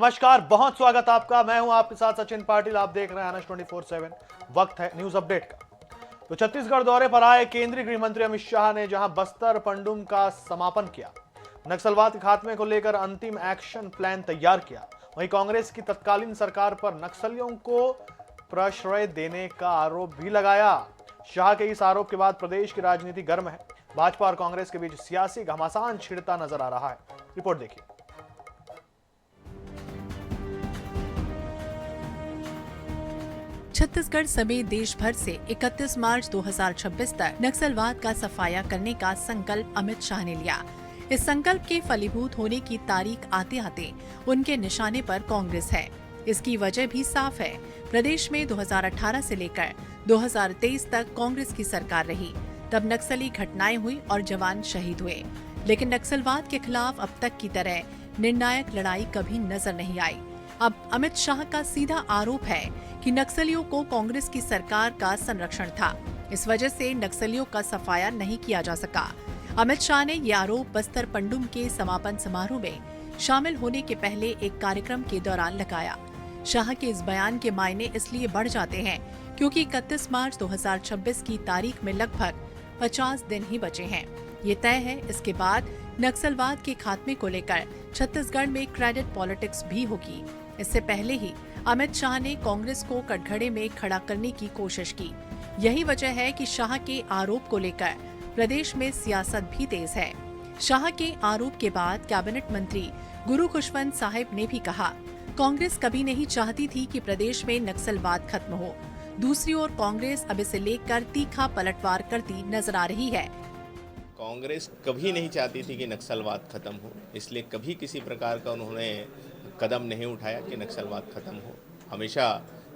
नमस्कार, बहुत स्वागत आपका। मैं हूं आपके साथ सचिन पाटिल। आप देख रहे हैं आनंद 24/7। वक्त है न्यूज अपडेट का। तो छत्तीसगढ़ दौरे पर आए केंद्रीय गृह मंत्री अमित शाह ने जहां बस्तर पंडुम का समापन किया, नक्सलवाद के खात्मे को लेकर अंतिम एक्शन प्लान तैयार किया, वहीं कांग्रेस की तत्कालीन सरकार पर नक्सलियों को प्रश्रय देने का आरोप भी लगाया। शाह के इस आरोप के बाद प्रदेश की राजनीति गर्म है। भाजपा और कांग्रेस के बीच सियासी घमासान छिड़ता नजर आ रहा है। रिपोर्ट देखिए। छत्तीसगढ़ समेत देश भर से 31 मार्च 2026 तक नक्सलवाद का सफाया करने का संकल्प अमित शाह ने लिया। इस संकल्प के फलीभूत होने की तारीख आते आते उनके निशाने पर कांग्रेस है। इसकी वजह भी साफ है। प्रदेश में 2018 से लेकर 2023 तक कांग्रेस की सरकार रही। तब नक्सली घटनाएं हुई और जवान शहीद हुए, लेकिन नक्सलवाद के खिलाफ अब तक की तरह निर्णायक लड़ाई कभी नजर नहीं आई। अब अमित शाह का सीधा आरोप है कि नक्सलियों को कांग्रेस की सरकार का संरक्षण था, इस वजह से नक्सलियों का सफाया नहीं किया जा सका। अमित शाह ने यह आरोप बस्तर पंडुम के समापन समारोह में शामिल होने के पहले एक कार्यक्रम के दौरान लगाया। शाह के इस बयान के मायने इसलिए बढ़ जाते हैं क्योंकि 31 मार्च 2026 की तारीख में लगभग 50 दिन ही बचे हैं। ये तय है इसके बाद नक्सलवाद के खात्मे को लेकर छत्तीसगढ़ में क्रेडिट पॉलिटिक्स भी होगी। इससे पहले ही अमित शाह ने कांग्रेस को कटघरे में खड़ा करने की कोशिश की। यही वजह है कि शाह के आरोप को लेकर प्रदेश में सियासत भी तेज है। शाह के आरोप के बाद कैबिनेट मंत्री गुरु खुशवंत साहिब ने भी कहा, कांग्रेस कभी नहीं चाहती थी कि प्रदेश में नक्सलवाद खत्म हो। दूसरी ओर कांग्रेस अब इसे लेकर तीखा पलटवार करती नजर आ रही है। कांग्रेस कभी नहीं चाहती थी कि नक्सलवाद खत्म हो, इसलिए कभी किसी प्रकार का उन्होंने कदम नहीं उठाया कि नक्सलवाद खत्म हो। हमेशा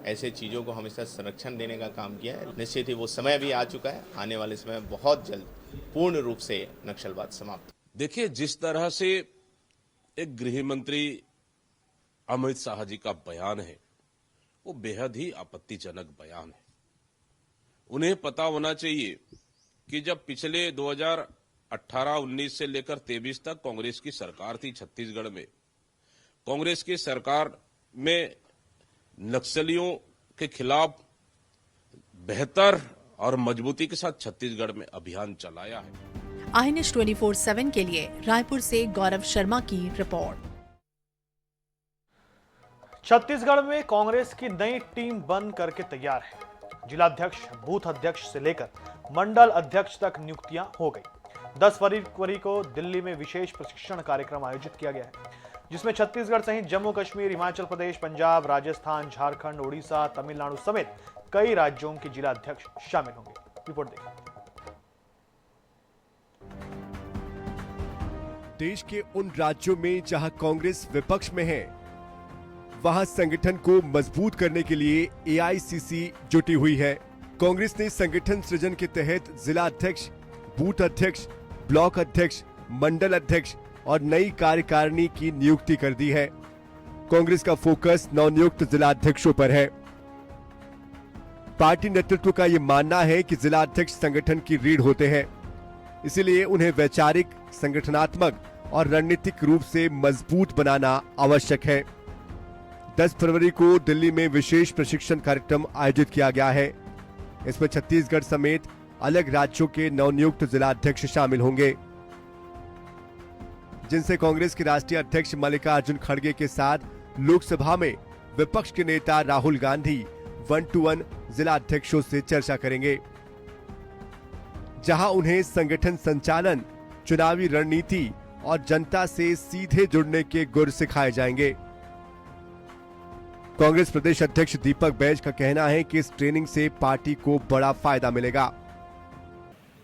ऐसे चीज़ों को हमेशा संरक्षण देने का काम किया है। निश्चित ही वो समय भी आ चुका है। आने वाले समय में बहुत जल्द पूर्ण रूप से नक्सलवाद समाप्त। देखिए, जिस तरह से एक गृह मंत्री अमित शाह जी का बयान है, वो बेहद ही आपत्तिजनक बयान है। उन्हें पता होना चाहिए कि जब पिछले 2018-19 से लेकर 23 तक कांग्रेस की सरकार थी छत्तीसगढ़ में, कांग्रेस की सरकार में नक्सलियों के खिलाफ बेहतर और मजबूती के साथ छत्तीसगढ़ में अभियान चलाया है। आईएनएस 24/7 के लिए रायपुर से गौरव शर्मा की रिपोर्ट। छत्तीसगढ़ में कांग्रेस की नई टीम बन करके तैयार है। जिलाध्यक्ष, बूथ अध्यक्ष से लेकर मंडल अध्यक्ष तक नियुक्तियां हो गई। 10 फरवरी को दिल्ली में विशेष प्रशिक्षण कार्यक्रम आयोजित किया गया है, जिसमें छत्तीसगढ़ सहित जम्मू कश्मीर, हिमाचल प्रदेश, पंजाब, राजस्थान, झारखंड, ओडिशा, तमिलनाडु समेत कई राज्यों के जिलाध्यक्ष शामिल होंगे। रिपोर्ट देखिए। देश के उन राज्यों में जहां कांग्रेस विपक्ष में है, वहां संगठन को मजबूत करने के लिए एआईसीसी जुटी हुई है। कांग्रेस ने संगठन सृजन के तहत जिला अध्यक्ष, बूथ अध्यक्ष, ब्लॉक अध्यक्ष, मंडल अध्यक्ष और नई कार्यकारिणी की नियुक्ति कर दी है। कांग्रेस का फोकस नवनियुक्त जिला अध्यक्षों पर है। पार्टी नेतृत्व का यह मानना है कि जिला अध्यक्ष संगठन की रीढ़ होते हैं, इसीलिए उन्हें वैचारिक, संगठनात्मक और रणनीतिक रूप से मजबूत बनाना आवश्यक है। 10 फरवरी को दिल्ली में विशेष प्रशिक्षण कार्यक्रम आयोजित किया गया है। इसमें छत्तीसगढ़ समेत अलग राज्यों के नवनियुक्त जिला अध्यक्ष शामिल होंगे, जिनसे कांग्रेस के राष्ट्रीय अध्यक्ष मल्लिकार्जुन खड़गे के साथ लोकसभा में विपक्ष के नेता राहुल गांधी 1-to-1 जिला अध्यक्षों से चर्चा करेंगे, जहां उन्हें संगठन संचालन, चुनावी रणनीति और जनता से सीधे जुड़ने के गुर सिखाए जाएंगे। कांग्रेस प्रदेश अध्यक्ष दीपक बैज का कहना है कि इस ट्रेनिंग से पार्टी को बड़ा फायदा मिलेगा।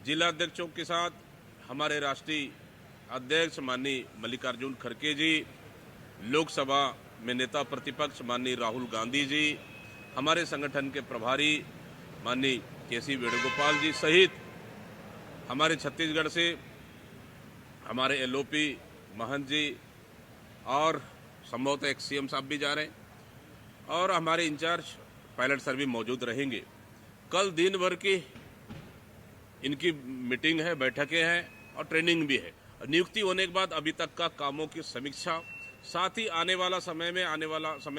जिला अध्यक्षों के साथ हमारे राष्ट्रीय अध्यक्ष माननीय मल्लिकार्जुन खड़गे जी, लोकसभा में नेता प्रतिपक्ष माननीय राहुल गांधी जी, हमारे संगठन के प्रभारी माननीय केसी वेणुगोपाल जी सहित हमारे छत्तीसगढ़ से हमारे एलओपी महंत जी और संभवतः एक सीएम साहब भी जा रहे हैं और हमारे इंचार्ज पायलट सर भी मौजूद रहेंगे। कल दिन भर की इनकी मीटिंग है, बैठकें हैं और ट्रेनिंग भी है। नियुक्ति होने के बाद अभी तक का कामों की समीक्षा, साथ ही आने वाला समय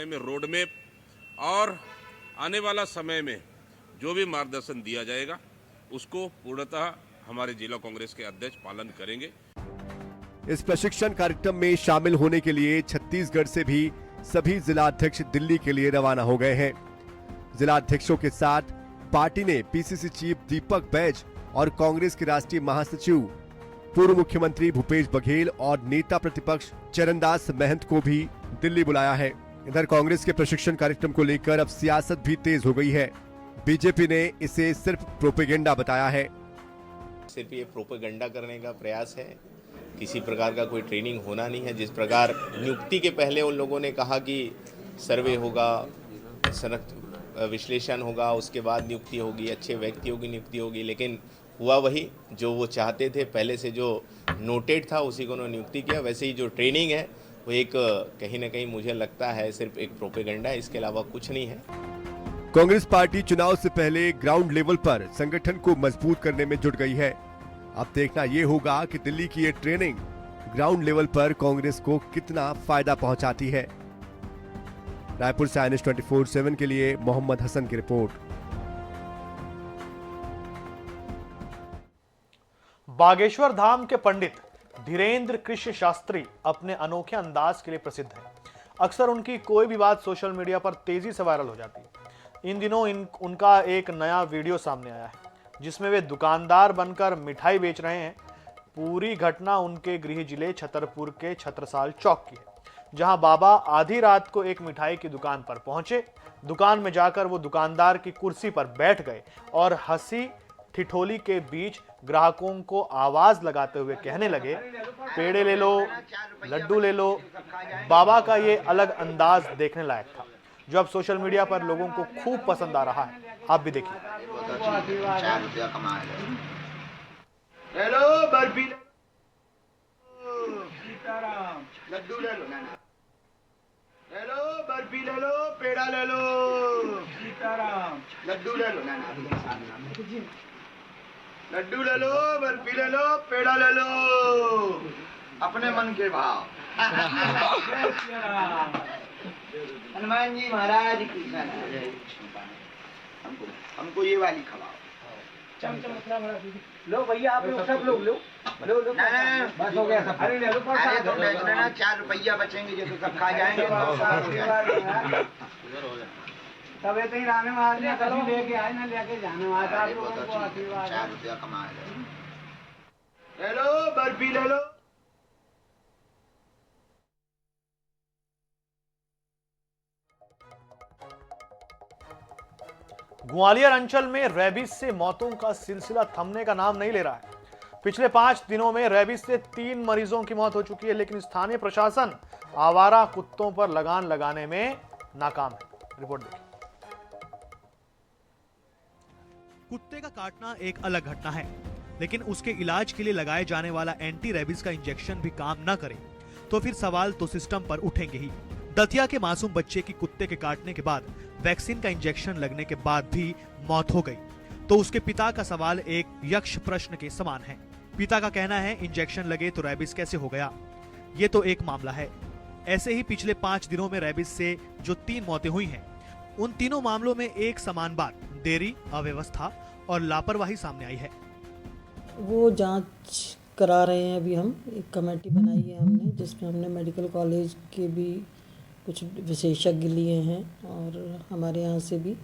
में रोड मैप और आने वाला समय में जो भी मार्गदर्शन दिया जाएगा उसको पूर्णतः हमारे जिला कांग्रेस के अध्यक्ष पालन करेंगे। इस प्रशिक्षण कार्यक्रम में शामिल होने के लिए छत्तीसगढ़ से भी सभी जिला अध्यक्ष दिल्ली के लिए रवाना हो गए हैं। जिला अध्यक्षों के साथ पार्टी ने पीसीसी चीफ दीपक बैज और कांग्रेस के राष्ट्रीय महासचिव पूर्व मुख्यमंत्री भूपेश बघेल और नेता प्रतिपक्ष चरणदास महंत को भी दिल्ली बुलाया है। इधर कांग्रेस के प्रशिक्षण कार्यक्रम को लेकर अब सियासत भी तेज हो गई है। बीजेपी ने इसे सिर्फ प्रोपेगेंडा बताया है। सिर्फ ये प्रोपेगेंडा करने का प्रयास है, किसी प्रकार का कोई ट्रेनिंग होना नहीं है। जिस प्रकार नियुक्ति के पहले उन लोगों ने कहा कि सर्वे होगा, विश्लेषण होगा, उसके बाद नियुक्ति होगी, अच्छे व्यक्तियों की नियुक्ति होगी, लेकिन हुआ वही जो वो चाहते थे। पहले से जो नोटेड था उसी को उन्होंने नियुक्ति किया। वैसे ही जो ट्रेनिंग है वो एक कहीं ना कहीं मुझे लगता है सिर्फ एक प्रोपेगेंडा है, इसके अलावा कुछ नहीं है। कांग्रेस पार्टी चुनाव से पहले ग्राउंड लेवल पर संगठन को मजबूत करने में जुट गई है। अब देखना ये होगा कि दिल्ली की ये ट्रेनिंग ग्राउंड लेवल पर कांग्रेस को कितना फायदा पहुंचाती है। रायपुर से INS 24/7 के लिए मोहम्मद हसन की रिपोर्ट। बागेश्वर धाम के पंडित धीरेन्द्र कृष्ण शास्त्री अपने अनोखे अंदाज के लिए प्रसिद्ध हैं। अक्सर उनकी कोई भी बात सोशल मीडिया पर तेजी से वायरल हो जाती है। इन दिनों उनका एक नया वीडियो सामने आया है जिसमें वे दुकानदार बनकर मिठाई बेच रहे हैं। पूरी घटना उनके गृह जिले छतरपुर के छत्रसाल चौक की है, जहां बाबा आधी रात को एक मिठाई की दुकान पर पहुंचे। दुकान में जाकर वो दुकानदार की कुर्सी पर बैठ गए और हंसी ठिठोली के बीच ग्राहकों को आवाज लगाते हुए कहने लगे, पेड़े ले लो, लड्डू ले लो। बाबा का ये अलग अंदाज देखने लायक था, जो अब सोशल मीडिया पर लोगों को खूब पसंद आ रहा है। आप भी देखिए। हेलो, बर्फी लड्डू ले लो, हेलो बर्फी ले लो, पेड़ा ले लो, लड्डू ले लो, लड्डू ले लो, बर्फी ले लो, पेड़ा ले लो, अपने मन के भाव। हनुमान जी महाराज की हमको ये वाली खवाओ। लो भैया, आप लोग सब लोग लो लो लो, बस हो गया सब। अरे ले लो, अरे तो बेच लेना, 4 रुपया बचेंगे जो तो सब खा जाएंगे। तब ऐसे ही रामे महाराज ने कभी लेके आए ना, लेके जाने वाला आप लोगों को आशीर्वाद। 4 रुपया कमा ले लो, बर्फी ले लो। ग्वालियर अंचल में रेबीज से मौतों का सिलसिला थमने का नाम नहीं ले रहा है। पिछले 5 दिनों में रेबीज से 3 मरीजों की मौत हो चुकी है, लेकिन स्थानीय प्रशासन आवारा कुत्तों पर लगाम लगाने में नाकाम है। रिपोर्ट देखिए। कुत्ते का काटना एक अलग घटना है, लेकिन उसके इलाज के लिए लगाए जाने वाला एंटी रेबीज का इंजेक्शन भी काम न करे तो फिर सवाल तो सिस्टम पर उठेंगे ही। दतिया के मासूम बच्चे की कुत्ते के काटने के बाद वैक्सीन का इंजेक्शन लगने के बाद भी मौत हो गई, तो उसके पिता का सवाल एक यक्ष प्रश्न के समान है। पिता का कहना है, इंजेक्शन लगे तो रेबीज कैसे हो गया। ये तो एक मामला है। ऐसे ही पिछले 5 दिनों में रेबीज से जो 3 मौतें हुई हैं, उन तीनों मामलों में एक समान बात, देरी, अव्यवस्था और लापरवाही सामने आई है। वो जांच करा रहे हैं। अभी हम एक कमेटी बनाई है हमने, जिसमें हमने मेडिकल कॉलेज के भी कुछ विशेषज्ञ लिए हैं और हमारे यहाँ से भी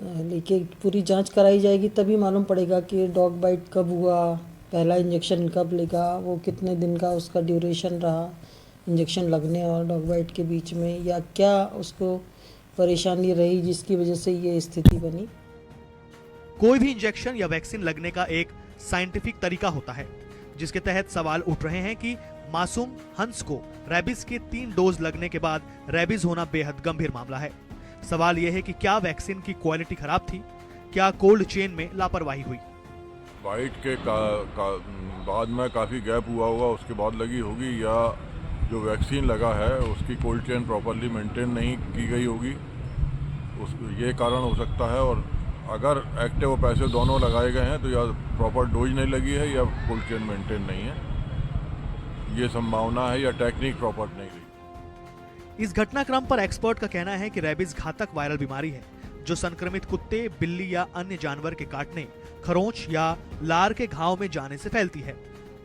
लेके पूरी जांच कराई जाएगी, तभी मालूम पड़ेगा कि डॉग बाइट कब हुआ, पहला इंजेक्शन कब लेगा, वो कितने दिन का उसका ड्यूरेशन रहा इंजेक्शन लगने और डॉग बाइट के बीच में, या क्या उसको परेशानी रही जिसकी वजह से ये स्थिति बनी। कोई भी इंजेक्शन या वैक्सीन लगने का एक साइंटिफिक तरीका होता है, जिसके तहत सवाल उठ रहे हैं कि मासूम हंस को रेबीज के 3 डोज लगने के बाद रेबीज होना बेहद गंभीर मामला है। सवाल यह है कि क्या वैक्सीन की क्वालिटी खराब थी, क्या कोल्ड चेन में लापरवाही हुई। बाइट के बाद में काफ़ी गैप हुआ होगा, उसके बाद लगी होगी, या जो वैक्सीन लगा है उसकी कोल्ड चेन प्रॉपरली मेंटेन नहीं की गई होगी, ये कारण हो सकता है। और अगर एक्टिव और पैसिव दोनों लगाए गए हैं तो या प्रॉपर डोज नहीं लगी है या कोल्ड चेन मेंटेन नहीं है, ये संभावना है, या टेक्निक प्रॉपर नहीं रही। इस घटनाक्रम पर एक्सपर्ट का कहना है कि रेबीज घातक वायरल बीमारी है जो संक्रमित कुत्ते, बिल्ली या अन्य जानवर के काटने, खरोंच या लार के घाव में जाने से फैलती है।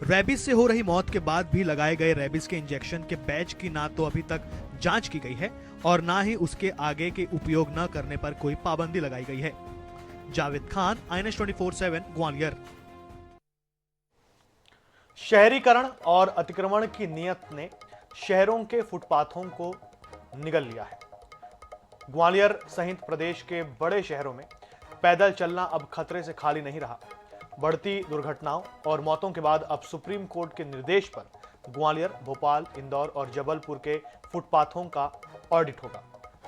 रेबीज से हो रही मौत के बाद भी लगाए गए रेबीज के इंजेक्शन के बैच की ना तो अभी तक जांच की गई है और ना ही उसके आगे के उपयोग न करने पर कोई पाबंदी लगाई गई है। जावेद खान, INS 24/7, ग्वालियर। शहरीकरण और अतिक्रमण की नीयत ने शहरों के फुटपाथों को निगल लिया है। ग्वालियर सहित प्रदेश के बड़े शहरों में पैदल चलना अब खतरे से खाली नहीं रहा। बढ़ती दुर्घटनाओं और मौतों के बाद अब सुप्रीम कोर्ट के निर्देश पर ग्वालियर, भोपाल, इंदौर और जबलपुर के फुटपाथों का ऑडिट होगा।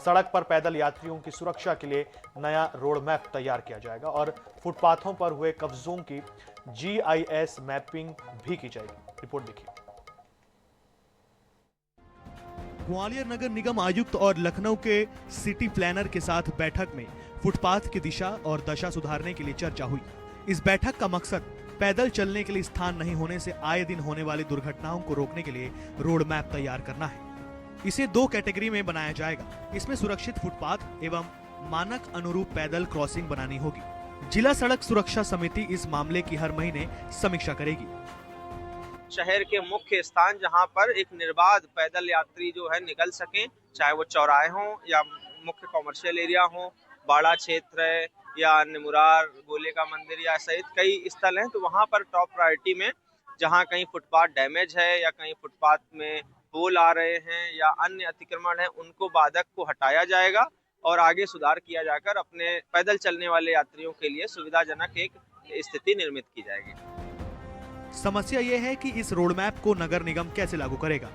सड़क पर पैदल यात्रियों की सुरक्षा के लिए नया रोड मैप तैयार किया जाएगा और फुटपाथों पर हुए कब्जों की GIS मैपिंग भी की जाएगी। रिपोर्ट देखिए। ग्वालियर नगर निगम आयुक्त और लखनऊ के सिटी प्लानर के साथ बैठक में फुटपाथ की दिशा और दशा सुधारने के लिए चर्चा हुई। इस बैठक का मकसद पैदल चलने के लिए स्थान नहीं होने से आए दिन होने वाली दुर्घटनाओं को रोकने के लिए रोड मैप तैयार करना है। इसे 2 कैटेगरी में बनाया जाएगा। इसमें सुरक्षित फुटपाथ एवं मानक अनुरूप पैदल क्रॉसिंग बनानी होगी। जिला सड़क सुरक्षा समिति इस मामले की हर महीने समीक्षा करेगी। शहर के मुख्य स्थान जहां पर एक निर्बाध पैदल यात्री जो है निकल सके, चाहे वो चौराहे हों या मुख्य कॉमर्शियल एरिया हो, बाड़ा क्षेत्र है या निमुरार, गोले का मंदिर या सहित कई स्थल हैं, तो वहां पर टॉप प्रायोरिटी में जहां कहीं फुटपाथ डैमेज है या कहीं फुटपाथ में पोल आ रहे हैं या अन्य अतिक्रमण है, उनको बाधक को हटाया जाएगा और आगे सुधार किया जाकर अपने पैदल चलने वाले यात्रियों के लिए सुविधाजनक एक स्थिति निर्मित की जाएगी। समस्या यह है कि इस रोड मैप को नगर निगम कैसे लागू करेगा।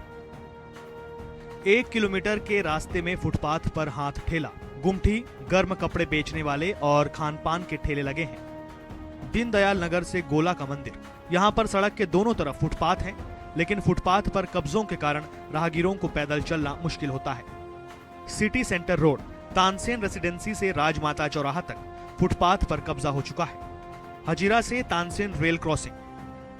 1 किलोमीटर के रास्ते में फुटपाथ पर हाथ ठेला, गुमठी, गर्म कपड़े बेचने वाले और खान पान के ठेले लगे हैं। दीनदयाल नगर से गोला का मंदिर, यहाँ पर सड़क के दोनों तरफ फुटपाथ हैं, लेकिन फुटपाथ पर कब्जों के कारण राहगीरों को पैदल चलना मुश्किल होता है। City centre road, Tansen residency से राजमाता चौराहा तक फुटपाथ पर कब्जा हो चुका है। हजीरा से Tansen rail crossing,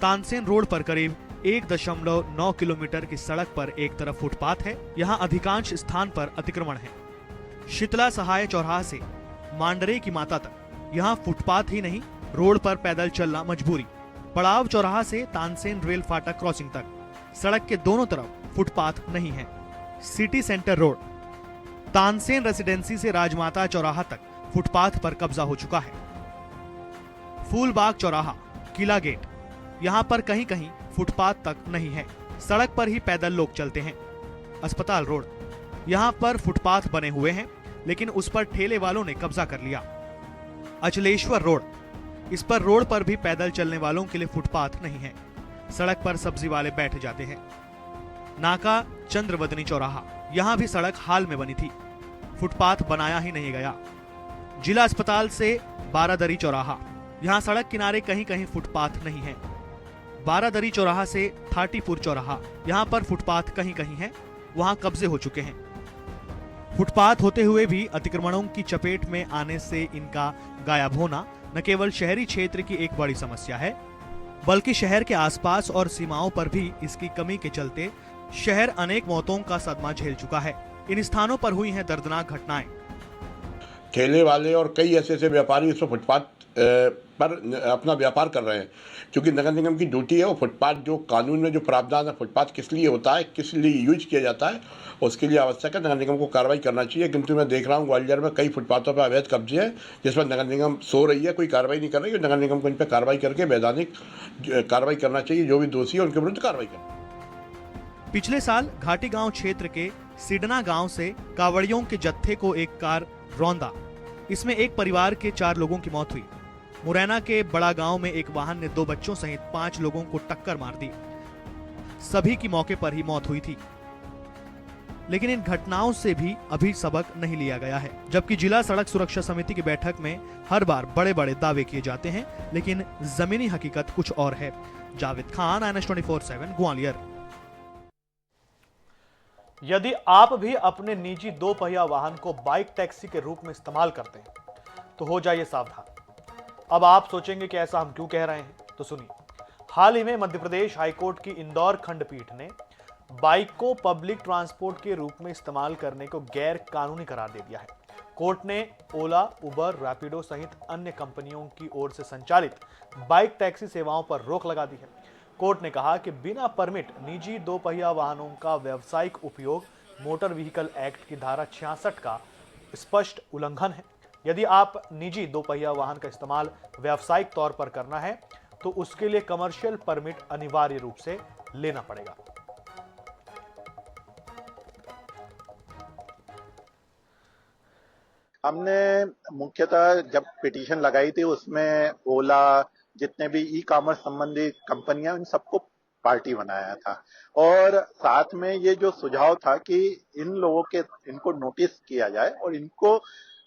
Tansen road पर करीब 1.9 किलोमीटर की सड़क पर एक तरफ फुटपाथ है, यहाँ अधिकांश स्थान पर अतिक्रमण है। शीतला सहाय चौराहा से मांडरे की माता तक यहाँ फुटपाथ ही नहीं, रोड पर पैदल चलना मजबूरी। पड़ाव चौराहा से तानसेन रेल फाटक क्रॉसिंग तक सड़क के दोनों तरफ फुटपाथ नहीं है। City centre road, Tansen residency से राजमाता चौराहा तक फुटपाथ पर कब्जा हो चुका है। फूलबाग चौराहा, किला गेट, यहाँ पर कहीं कहीं फुटपाथ तक नहीं है, सड़क पर ही पैदल लोग चलते हैं। अस्पताल रोड, यहाँ पर फुटपाथ बने हुए हैं, लेकिन उस पर ठेले वालों ने कब्जा कर लिया। अचलेश्वर रोड, इस पर रोड पर भी पैदल चलने वालों के लिए फुटपाथ नहीं है, सड़क पर सब्जी वाले बैठ जाते हैं। नाका चंद्रवदनी चौराहा, यहाँ भी सड़क हाल में बनी थी, फुटपाथ बनाया ही नहीं गया। जिला अस्पताल से बारादरी चौराहा, यहाँ सड़क किनारे कहीं कहीं फुटपाथ नहीं है। बारादरी चौराहा से थाटीपुर चौराहा, यहाँ पर फुटपाथ कहीं कहीं है, वहां कब्जे हो चुके हैं। फुटपाथ होते हुए भी अतिक्रमणों की चपेट में आने से इनका गायब होना न केवल शहरी क्षेत्र की एक बड़ी समस्या है, बल्कि शहर के आसपास और सीमाओं पर भी इसकी कमी के चलते शहर अनेक मौतों का सदमा झेल चुका है। इन स्थानों पर हुई हैं दर्दनाक घटनाएं। ठेले वाले और कई ऐसे व्यापारी इस फुटपाथ पर अपना व्यापार कर रहे हैं, क्योंकि नगर निगम की ड्यूटी है वो फुटपाथ, जो कानून में जो प्रावधान है फुटपाथ किस लिए होता है, किस लिए यूज किया जाता है, उसके लिए आवश्यक है, नगर निगम को कार्रवाई करना चाहिए। किंतु मैं देख रहा हूँ ग्वालियर में कई फुटपाथों पर अवैध कब्जे हैं, जिस पर नगर निगम सो रही है, कोई कार्रवाई नहीं कर रही है। नगर निगम को इन पर कार्रवाई करके वैधानिक कार्रवाई करना चाहिए, जो भी दोषी है उनके विरुद्ध कार्रवाई करना। पिछले साल घाटी गांव क्षेत्र के सिडना गांव से कावड़ियों के जत्थे को एक कार रौंदा, इसमें एक परिवार के 4 लोगों की मौत हुई। मुरैना के बड़ा गांव में एक वाहन ने 2 बच्चों सहित 5 लोगों को टक्कर मार दी, सभी की मौके पर ही मौत हुई थी। लेकिन इन घटनाओं से भी अभी सबक नहीं लिया गया है, जबकि जिला सड़क सुरक्षा समिति की बैठक में हर बार बड़े बड़े दावे किए जाते हैं, लेकिन जमीनी हकीकत कुछ और है। जावेद खान, INS 24/7, ग्वालियर। यदि आप भी अपने निजी 2 पहिया वाहन को बाइक टैक्सी के रूप में इस्तेमाल करते हैं तो हो जाइए सावधान। अब आप सोचेंगे कि ऐसा हम क्यों कह रहे हैं, तो सुनिए। हाल ही में मध्य प्रदेश हाईकोर्ट की इंदौर खंडपीठ ने बाइक को पब्लिक ट्रांसपोर्ट के रूप में इस्तेमाल करने को गैर कानूनी करार दे दिया है। कोर्ट ने ओला, उबर, रैपिडो सहित अन्य कंपनियों की ओर से संचालित बाइक टैक्सी सेवाओं पर रोक लगा दी है। कोर्ट ने कहा कि बिना परमिट निजी दो पहिया वाहनों का व्यावसायिक उपयोग मोटर व्हीकल एक्ट की धारा 66 का स्पष्ट उल्लंघन है। यदि आप निजी दो पहिया वाहन का इस्तेमाल व्यावसायिक तौर पर करना है तो उसके लिए कमर्शियल परमिट अनिवार्य रूप से लेना पड़ेगा। हमने मुख्यतः जब पिटीशन लगाई थी उसमें ओला, जितने भी ई कॉमर्स संबंधी कंपनियां, इन सबको पार्टी बनाया था और साथ में ये जो सुझाव था कि इन लोगों के इनको नोटिस किया जाए और इनको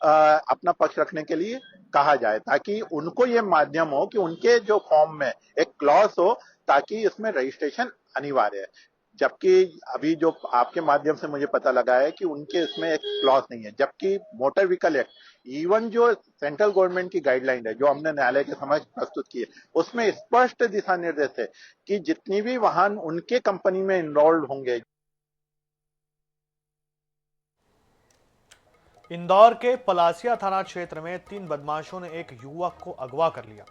अपना पक्ष रखने के लिए कहा जाए ताकि उनको ये माध्यम हो कि उनके जो फॉर्म में एक क्लॉज हो ताकि इसमें रजिस्ट्रेशन अनिवार्य है। जबकि अभी जो आपके माध्यम से मुझे पता लगा है कि उनके इसमें एक क्लॉज नहीं है, जबकि मोटर व्हीकल एक्ट इवन जो सेंट्रल गवर्नमेंट की गाइडलाइन है जो हमने न्यायालय के समक्ष प्रस्तुत की है उसमें स्पष्ट दिशा निर्देश है कि जितनी भी वाहन उनके कंपनी में इन्वॉल्व होंगे। इंदौर के पलासिया थाना क्षेत्र में 3 बदमाशों ने एक युवक को अगवा कर लिया।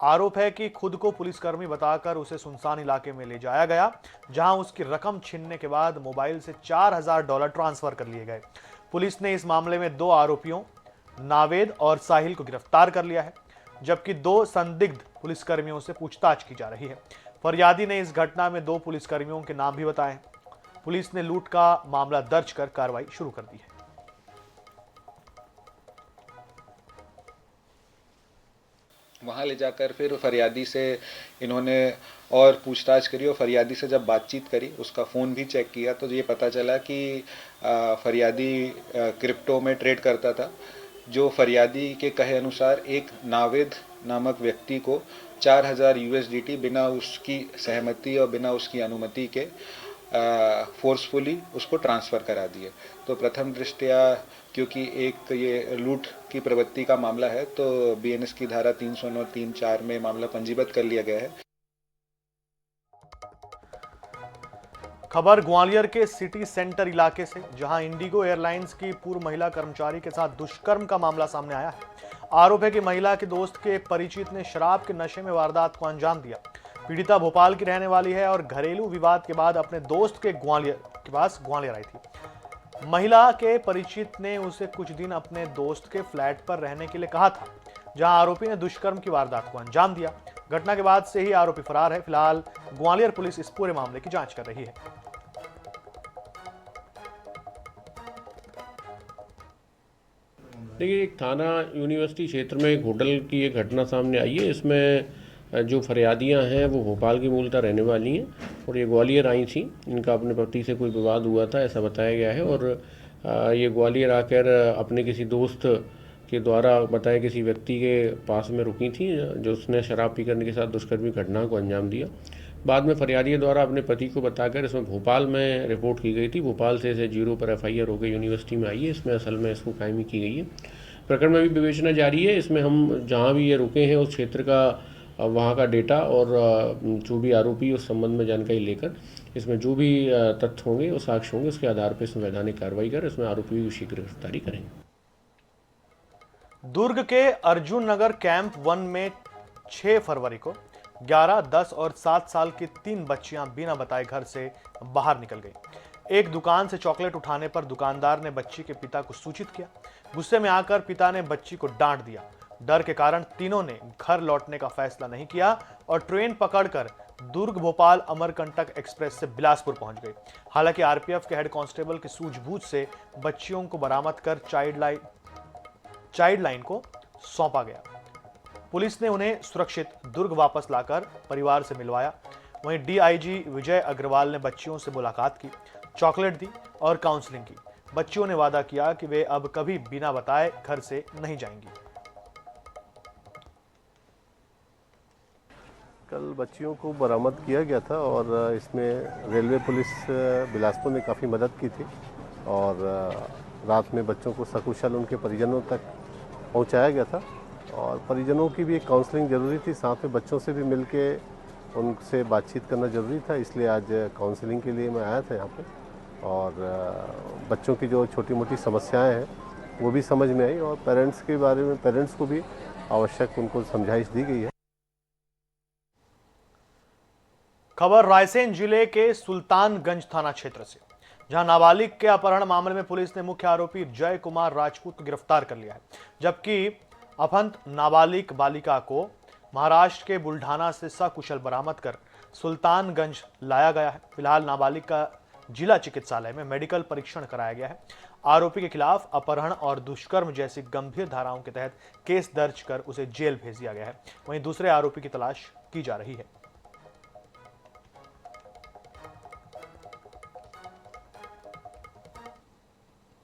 आरोप है कि खुद को पुलिसकर्मी बताकर उसे सुनसान इलाके में ले जाया गया, जहां उसकी रकम छीनने के बाद मोबाइल से $4000 ट्रांसफर कर लिए गए। पुलिस ने इस मामले में 2 आरोपियों नावेद और साहिल को गिरफ्तार कर लिया है, जबकि 2 संदिग्ध पुलिसकर्मियों से पूछताछ की जा रही है। फरियादी ने इस घटना में 2 पुलिसकर्मियों के नाम भी बताए हैं। पुलिस ने लूट का मामला दर्ज कर कार्रवाई शुरू कर दी है। वहाँ ले जाकर फिर फरियादी से इन्होंने और पूछताछ करी और फरियादी से जब बातचीत करी, उसका फ़ोन भी चेक किया तो ये पता चला कि फरियादी क्रिप्टो में ट्रेड करता था। जो फरियादी के कहे अनुसार एक नावेद नामक व्यक्ति को 4000 USDT बिना उसकी सहमति और बिना उसकी अनुमति के फोर्सफुली उसको ट्रांसफ़र करा दिए। तो प्रथम दृष्टया क्योंकि एक ये लूट की प्रवृत्ति का मामला है तो BNS की धारा 309, 3-4 में मामला पंजीबद्ध कर लिया गया है। खबर ग्वालियर के सिटी सेंटर इलाके से, जहां इंडिगो एयरलाइंस की पूर्व महिला कर्मचारी के साथ दुष्कर्म का मामला सामने आया है। आरोप है कि महिला के दोस्त के परिचित ने शराब के नशे में वारदात को अंजाम दिया। पीड़िता भोपाल की रहने वाली है और घरेलू विवाद के बाद अपने दोस्त के ग्वालियर आई थी। महिला के परिचित ने उसे कुछ दिन अपने दोस्त के फ्लैट पर रहने के लिए कहा था, जहां आरोपी ने दुष्कर्म की वारदात को अंजाम दिया। घटना के बाद से ही आरोपी फरार है। फिलहाल ग्वालियर पुलिस इस पूरे मामले की जांच कर रही है। देखिए, एक थाना यूनिवर्सिटी क्षेत्र में एक होटल की एक घटना सामने आई है। इसमें जो फरियादियां हैं वो भोपाल की मूलतः रहने वाली हैं और ये ग्वालियर आई थी। इनका अपने पति से कोई विवाद हुआ था ऐसा बताया गया है और ये ग्वालियर आकर अपने किसी दोस्त के द्वारा बताए किसी व्यक्ति के पास में रुकी थी, जो उसने शराब पी करने के साथ दुष्कर्मी घटना को अंजाम दिया। बाद में फरियादी द्वारा अपने पति को बताकर इसमें भोपाल में रिपोर्ट की गई थी। भोपाल से इसे 0 पर FIR होकर यूनिवर्सिटी में आई है। इसमें असल में इसको कायमी की गई है। प्रकरण में भी विवेचना जारी है। इसमें हम जहाँ भी ये रुके हैं उस क्षेत्र का वहाँ का डेटा और जो भी आरोपी उस संबंध में जानकारी लेकर इसमें जो भी तथ्य होंगे और साक्ष्य होंगे उसके आधार पर इसमें वैधानिक कार्रवाई कर इसमें आरोपी की शीघ्र गिरफ्तारी करेंगे। दुर्ग के अर्जुन नगर कैंप 1 में 6 फरवरी को 11, 10 और 7 साल की 3 बच्चियां बिना बताए घर से बाहर निकल गई। एक दुकान से चॉकलेट उठाने पर दुकानदार ने बच्ची के पिता को सूचित किया। गुस्से में आकर पिता ने बच्ची को डांट दिया। डर के कारण तीनों ने घर लौटने का फैसला नहीं किया और ट्रेन पकड़कर दुर्ग भोपाल अमरकंटक एक्सप्रेस से बिलासपुर पहुंच गई। हालांकि आरपीएफ के हेड कांस्टेबल की सूझबूझ से बच्चियों को बरामद कर चाइल्ड लाइन को सौंपा गया। पुलिस ने उन्हें सुरक्षित दुर्ग वापस लाकर परिवार से मिलवाया। वहीं डीआईजी विजय अग्रवाल ने बच्चियों से मुलाकात की, चॉकलेट दी और काउंसलिंग की। बच्चियों ने वादा किया कि वे अब कभी बिना बताए घर से नहीं जाएंगी। कल बच्चियों को बरामद किया गया था और इसमें रेलवे पुलिस बिलासपुर ने काफ़ी मदद की थी और रात में बच्चों को सकुशल उनके परिजनों तक पहुंचाया गया था और परिजनों की भी एक काउंसलिंग ज़रूरी थी। साथ में बच्चों से भी मिल के उनसे बातचीत करना ज़रूरी था, इसलिए आज काउंसलिंग के लिए मैं आया था यहाँ पे। और बच्चों की जो छोटी मोटी समस्याएं हैं वो भी समझ में आई और पेरेंट्स के बारे में पेरेंट्स को भी आवश्यक उनको समझाइश दी गई है। खबर रायसेन जिले के सुल्तानगंज थाना क्षेत्र से, जहां नाबालिग के अपहरण मामले में पुलिस ने मुख्य आरोपी जय कुमार राजपूत को गिरफ्तार कर लिया है, जबकि अपहृत नाबालिग बालिका को महाराष्ट्र के बुल्ढाना से सकुशल बरामद कर सुल्तानगंज लाया गया है। फिलहाल नाबालिग का जिला चिकित्सालय में मेडिकल परीक्षण कराया गया है। आरोपी के खिलाफ अपहरण और दुष्कर्म जैसी गंभीर धाराओं के तहत केस दर्ज कर उसे जेल भेज दिया गया है। वहीं दूसरे आरोपी की तलाश की जा रही है।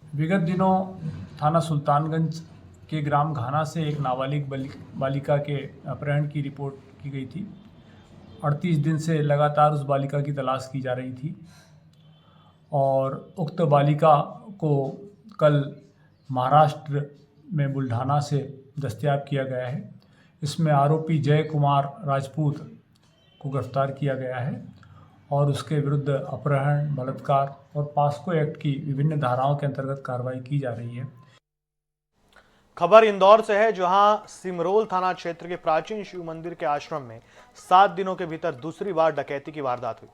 विगत दिनों थाना सुल्तानगंज के ग्राम घाना से एक नाबालिग बालिका के अपहरण की रिपोर्ट की गई थी। 38 दिन से लगातार उस बालिका की तलाश की जा रही थी और उक्त बालिका को कल महाराष्ट्र में बुल्ढाना से दस्तयाब किया गया है। इसमें आरोपी जय कुमार राजपूत को गिरफ्तार किया गया है और उसके विरुद्ध अपहरण, बलात्कार और पास्को एक्ट की विभिन्न धाराओं के अंतर्गत कार्रवाई की जा रही है। खबर इंदौर से है, जहां सिमरोल थाना क्षेत्र के प्राचीन शिव मंदिर के आश्रम में 7 दिनों के भीतर दूसरी बार डकैती की वारदात हुई।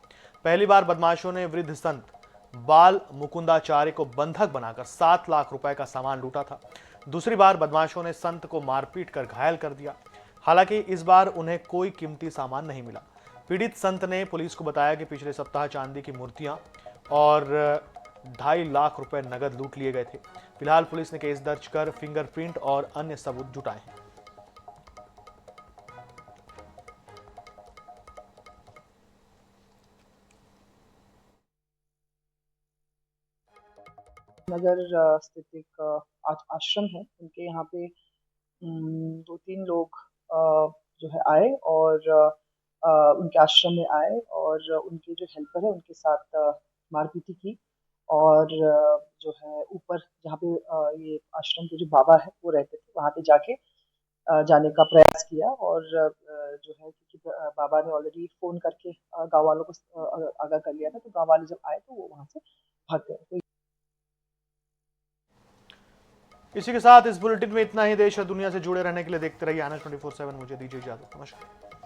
पहली बार बदमाशों ने वृद्ध संत बाल मुकुंदाचार्य को बंधक बनाकर 7 लाख रुपए का सामान लूटा था। दूसरी बार बदमाशों ने संत को मारपीट कर घायल कर दिया। हालांकि इस बार उन्हें कोई कीमती सामान नहीं मिला। पीड़ित संत ने पुलिस को बताया कि पिछले सप्ताह चांदी की मूर्तियां और 2.5 लाख रुपए नगद लूट लिए गए थे। फिलहाल पुलिस ने केस दर्ज कर फिंगरप्रिंट और अन्य सबूत जुटाए हैं। नगर स्थित एक आश्रम है, उनके यहाँ पे 2-3 लोग जो है आए और उनके आश्रम में आए और उनके जो हेल्पर है उनके साथ मारपीटी की और जो है ऊपर जहाँ पे ये आश्रम के जो बाबा है वो रहते थे वहाँ पे जाने का प्रयास किया और जो है क्योंकि बाबा ने ऑलरेडी फोन करके गाँव वालों को आगाह कर लिया था, तो गाँव वाले जब आए तो वो वहाँ से भाग गए। इसी के साथ इस बुलेटिन में इतना ही। देश और दुनिया से जुड़े रहने के लिए देखते रहिए आनंद 24/7। मुझे दीजिए इजाजत। नमस्कार।